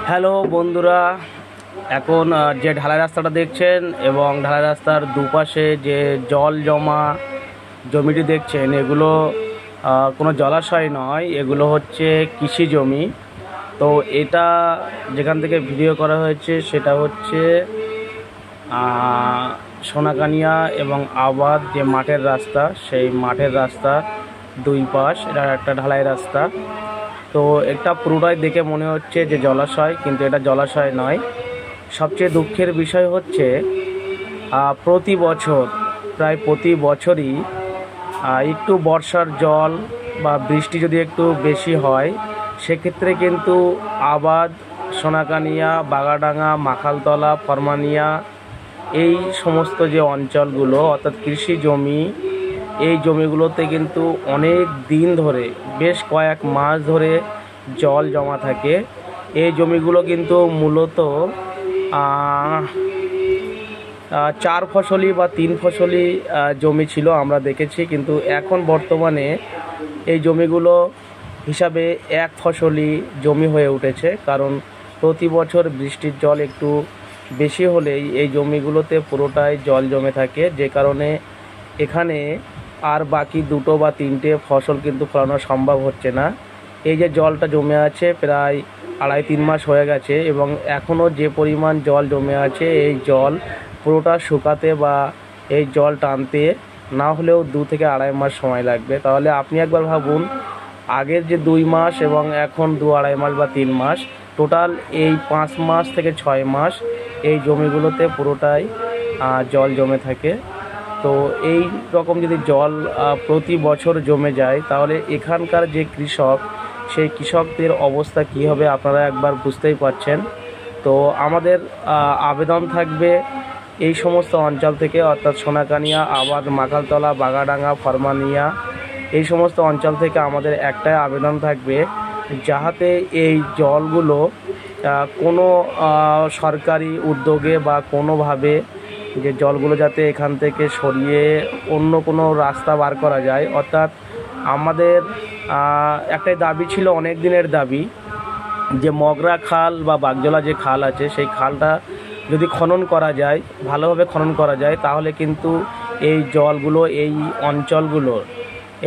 Hello বন্ধুরা, এখন যে ঢালাই রাস্তাটা দেখছেন এবং ঢালাই রাস্তার দুপাশে যে জল জমা জমিটি দেখছেন, এগুলো কোনো জলাশয় নয়, এগুলো হচ্ছে কৃষি জমি। তো এটা যেখান থেকে ভিডিও করা হয়েছে সেটা হচ্ছে সোনাকানিয়া এবং আবাদ যে মাঠের রাস্তা, সেই মাঠের রাস্তা দুই পাশ এটা একটা ঢালাই রাস্তা। তো এটা পুরোটাই দেখে মনে হচ্ছে যে জলাশয়, কিন্তু এটা জলাশয় নয়। সবচেয়ে দুঃখের বিষয় হচ্ছে প্রতি বছর প্রায় প্রতি বছরই একটু বর্ষার জল বা বৃষ্টি যদি একটু বেশি হয়, সেক্ষেত্রে কিন্তু আবাদ, সোনাকানিয়া, বাগাডাঙ্গা, মাখালতলা, ফরমানিয়া এই সমস্ত যে অঞ্চলগুলো অর্থাৎ কৃষি জমি, এই জমিগুলোতে কিন্তু অনেক দিন ধরে, বেশ কয়েক মাস ধরে জল জমা থাকে। এই জমিগুলো কিন্তু মূলত 4 ফসলি বা 3 ফসলি জমি ছিল, আমরা দেখেছি। কিন্তু এখন বর্তমানে এই জমিগুলো হিসাবে 1 ফসলি জমি হয়ে উঠেছে, কারণ প্রতি বছর বৃষ্টির জল একটু বেশি হলেই এই জমিগুলোতে পুরোটাই জল জমে থাকে, যে কারণে এখানে আর বাকি 2 বা 3টে ফসল কিন্তু ফলানো সম্ভব হচ্ছে না। এই যে জলটা জমে আছে প্রায় 2.5-3 মাস হয়ে গেছে, এবং এখনও যে পরিমাণ জল জমে আছে, এই জল পুরোটা শুকাতে বা এই জল টানতে না হলেও 2 থেকে 2.5 মাস সময় লাগবে। তাহলে আপনি একবার ভাবুন, আগের যে 2 মাস এবং এখন 2-2.5 মাস বা 3 মাস, টোটাল এই 5 মাস থেকে 6 মাস এই জমিগুলোতে পুরোটাই জল জমে থাকে। তো এই রকম যদি জল প্রতি বছর জমে যায়, তাহলে এখানকার যে কৃষক, সেই কৃষকদের অবস্থা কী হবে আপনারা একবার বুঝতেই পারছেন। তো আমাদের আবেদন থাকবে এই সমস্ত অঞ্চল থেকে, অর্থাৎ সোনাকানিয়া, আবাদ, মাখালতলা, বাগাডাঙ্গা, ফরমানিয়া এই সমস্ত অঞ্চল থেকে আমাদের একটাই আবেদন থাকবে, যাহাতে এই জলগুলো কোনো সরকারি উদ্যোগে বা কোনোভাবে যে জলগুলো যাতে এখান থেকে সরিয়ে অন্য কোনো রাস্তা বার করা যায়। অর্থাৎ আমাদের একটাই দাবি ছিল, অনেক দিনের দাবি, যে মগরা খাল বা বাগজলা যে খাল আছে, সেই খালটা যদি খনন করা যায়, ভালোভাবে খনন করা যায়, তাহলে কিন্তু এই জলগুলো, এই অঞ্চলগুলোর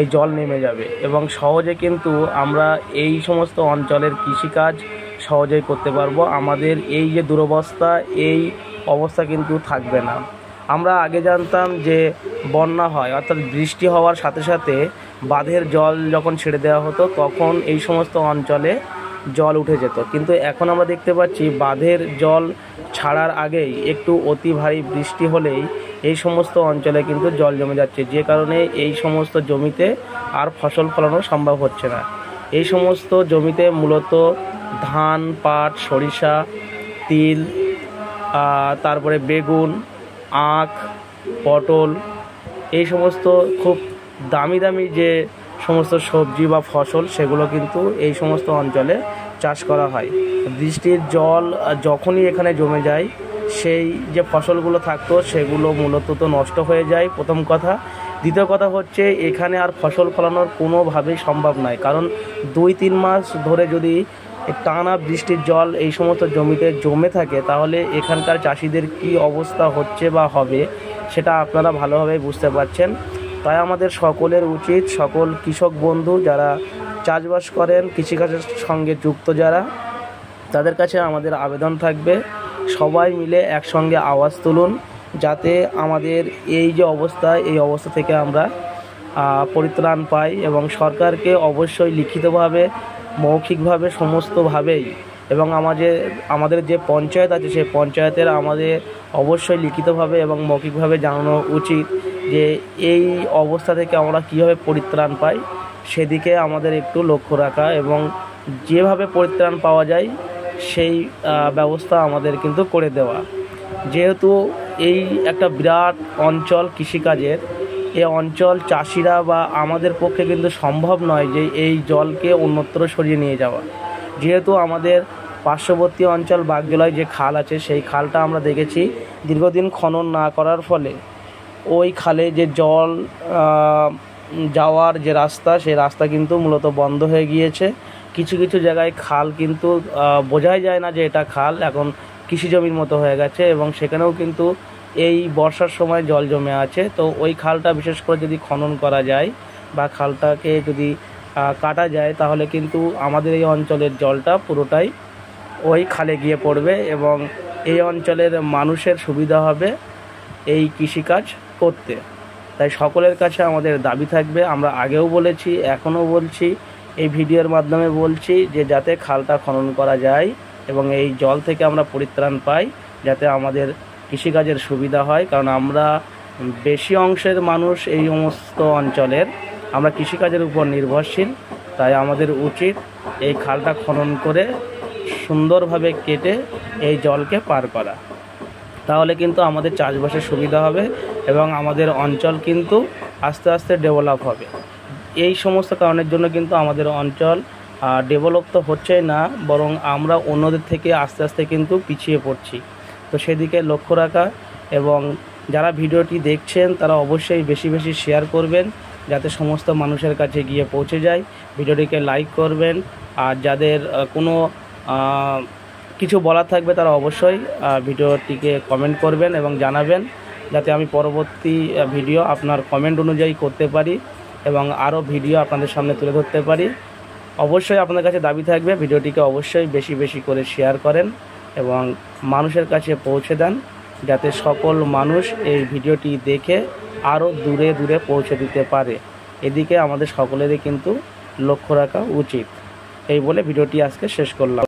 এই জল নেমে যাবে এবং সহজে কিন্তু আমরা এই সমস্ত অঞ্চলের কৃষিকাজ সহজেই করতে পারবো। আমাদের এই যে দুরবস্থা, এই অবস্থা কিন্তু থাকবে না। আমরা আগে জানতাম যে বন্যা হয়, অর্থাৎ বৃষ্টি হওয়ার সাথে সাথে বাঁধের জল যখন ছেড়ে দেওয়া হতো, তখন এই সমস্ত অঞ্চলে জল উঠে যেত। কিন্তু এখন আমরা দেখতে পাচ্ছি বাঁধের জল ছাড়ার আগেই একটু অতি ভারী বৃষ্টি হলেই এই সমস্ত অঞ্চলে কিন্তু জল জমে যাচ্ছে, যে কারণে এই সমস্ত জমিতে আর ফসল ফলানো সম্ভব হচ্ছে না। এই সমস্ত জমিতে মূলত ধান, পাট, সরিষা, তিল, তারপরে বেগুন, আখ, পটল, এই সমস্ত খুব দামি দামি যে সমস্ত সবজি বা ফসল, সেগুলো কিন্তু এই সমস্ত অঞ্চলে চাষ করা হয়। বৃষ্টির জল যখনই এখানে জমে যায়, সেই যে ফসলগুলো থাকতো সেগুলো মূলত তো নষ্ট হয়ে যায়, প্রথম কথা। দ্বিতীয় কথা হচ্ছে, এখানে আর ফসল ফলানোর কোনোভাবেই সম্ভব নয়, কারণ 2-3 মাস ধরে যদি টানা বৃষ্টির জল এই সমস্ত জমিতে জমে থাকে, তাহলে এখানকার চাষিদের কি অবস্থা হচ্ছে বা হবে সেটা আপনারা ভালোভাবে বুঝতে পারছেন। তাই আমাদের সকলের উচিত, সকল কৃষক বন্ধু যারা চাষবাস করেন, কৃষিকাজের সঙ্গে যুক্ত যারা, তাদের কাছে আমাদের আবেদন থাকবে, সবাই মিলে একসঙ্গে আওয়াজ তুলুন, যাতে আমাদের এই যে অবস্থা, এই অবস্থা থেকে আমরা পরিত্রাণ পাই। এবং সরকারকে অবশ্যই লিখিতভাবে, মৌখিকভাবে, সমস্তভাবেই, এবং আমাদের যে পঞ্চায়েত আছে, সেই পঞ্চায়েতের আমাদের অবশ্যই লিখিতভাবে এবং মৌখিকভাবে জানানো উচিত যে এই অবস্থা থেকে আমরা কীভাবে পরিত্রাণ পাই, সেদিকে আমাদের একটু লক্ষ্য রাখা, এবং যেভাবে পরিত্রাণ পাওয়া যায় সেই ব্যবস্থা আমাদের কিন্তু করে দেওয়া। যেহেতু এই একটা বিরাট অঞ্চল কৃষিকাজের, এই অঞ্চল চাষিরা বা আমাদের পক্ষে কিন্তু সম্ভব নয় যে এই জলকে অন্যত্র সরিয়ে নিয়ে যাওয়া। যেহেতু আমাদের পার্শ্ববর্তী অঞ্চল বাগজলায় যে খাল আছে, সেই খালটা আমরা দেখেছি দীর্ঘদিন খনন না করার ফলে ওই খালে যে জল যাওয়ার যে রাস্তা, সেই রাস্তা কিন্তু মূলত বন্ধ হয়ে গিয়েছে। কিছু কিছু জায়গায় খাল কিন্তু বোঝাই যায় না যে এটা খাল, এখন কৃষি জমির মতো হয়ে গেছে এবং সেখানেও কিন্তু এই বর্ষার সময় জল জমে আছে। তো ওই খালটা বিশেষ করে যদি খনন করা যায় বা খালটাকে যদি কাটা যায় তাহলে কিন্তু আমাদের এই অঞ্চলের জলটা পুরোটাই ওই খালে গিয়ে পড়বে এবং এই অঞ্চলের মানুষের সুবিধা হবে এই কৃষিকাজ করতে। তাই সকলের কাছে আমাদের দাবি থাকবে, আমরা আগেও বলেছি এখনও বলছি, এই ভিডিওর মাধ্যমে বলছি যে যাতে খালটা খনন করা যায় এবং এই জল থেকে আমরা পরিত্রাণ পাই, যাতে আমাদের কৃষিকাজের সুবিধা হয়। কারণ আমরা বেশি অংশের মানুষ এই সমস্ত অঞ্চলের আমরা কৃষিকাজের উপর নির্ভরশীল। তাই আমাদের উচিত এই খালটা খনন করে সুন্দরভাবে কেটে এই জলকে পার করা, তাহলে কিন্তু আমাদের চাষবাসের সুবিধা হবে এবং আমাদের অঞ্চল কিন্তু আস্তে আস্তে ডেভেলপ হবে। এই সমস্ত কারণের জন্য কিন্তু আমাদের অঞ্চল ডেভেলপ তো হচ্ছেই না, বরং আমরা অন্যদের থেকে আস্তে আস্তে কিন্তু পিছিয়ে পড়ছি। তো সেদিকে লক্ষ্য রাখা এবং যারা ভিডিওটি দেখছেন তারা অবশ্যই বেশি বেশি শেয়ার করবেন যাতে সমস্ত মানুষের কাছে গিয়ে পৌঁছে যায়। ভিডিওটিকে লাইক করবেন আর যাদের কোনো কিছু বলার থাকবে তারা অবশ্যই ভিডিওটিকে কমেন্ট করবেন এবং জানাবেন, যাতে আমি পরবর্তী ভিডিও আপনার কমেন্ট অনুযায়ী করতে পারি এবং আরও ভিডিও আপনাদের সামনে তুলে ধরতে পারি। অবশ্যই আপনাদের কাছে দাবি থাকবে ভিডিওটিকে অবশ্যই বেশি বেশি করে শেয়ার করেন এবং মানুষের কাছে পৌঁছে দেন, যাতে সকল মানুষ এই ভিডিওটি দেখে আরও দূরে দূরে পৌঁছে দিতে পারে। এদিকে আমাদের সকলেরই কিন্তু লক্ষ্য রাখা উচিত। এই বলে ভিডিওটি আজকে শেষ করলাম।